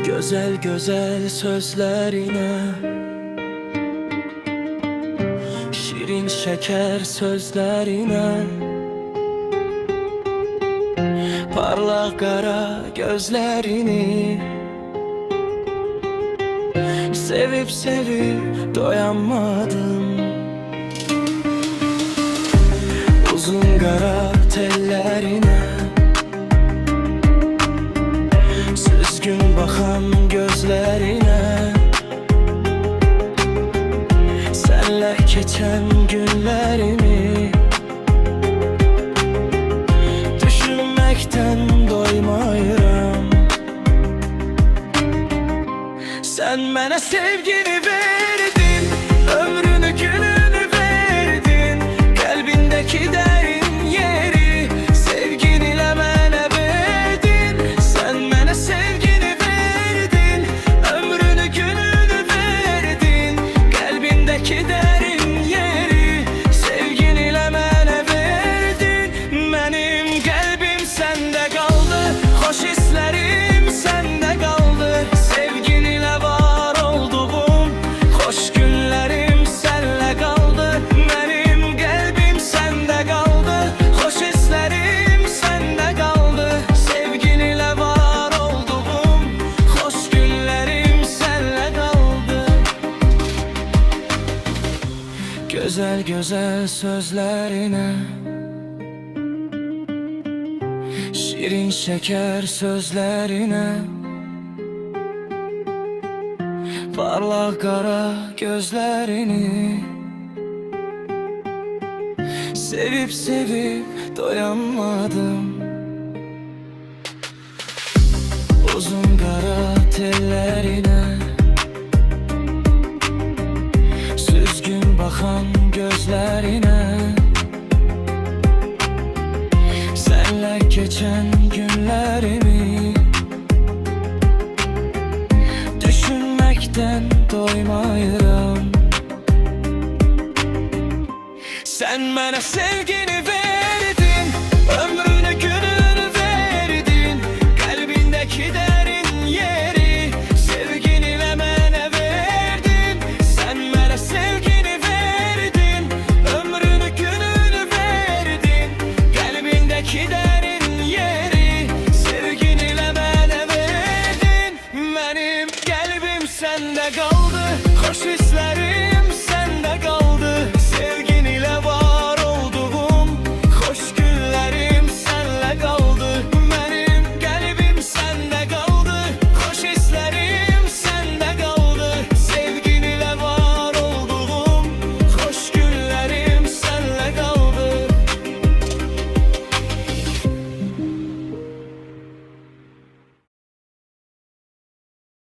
Güzel güzel sözlerine, şirin şeker sözlerine, parlak kara gözlerini sevip sevip doyamadım. Uzun kara tellerine, süzgün bakan gözlerine, senle geçen günlerimi düşünmekten doymayırım. Sen bana sevgini verdin, ömrünü gününü verdin, kalbindeki derin yeri sevginle bana verdin. Sen bana sevgini verdin, ömrünü gününü verdin, kalbindeki derin yeri sevginle bana verdin. Benim kalbim sende kaldı, hoş hislerim sende kaldı, sevginle var olduğum hoş günlerim seninle kaldı. Benim kalbim sende kaldı, hoş hislerim sende kaldı, sevginle var olduğum hoş günlerim seninle kaldı. Güzel güzel sözlerine, şirin şeker sözlerine, parlak kara gözlerini sevip sevip doyamadım. Uzun kara tellerine, süzgün bakan gözlerine, senle geçen günlerimi düşünmekten doymayırım. Sen bana sevgini verdin, ömrünü gününü verdin, kalbindeki derin yeri sevginle bana verdin. Sen bana sevgini verdin, ömrünü gününü verdin, kalbindeki derin yeri sevginle bana verdin. Benim kalbim sende kaldı, hoş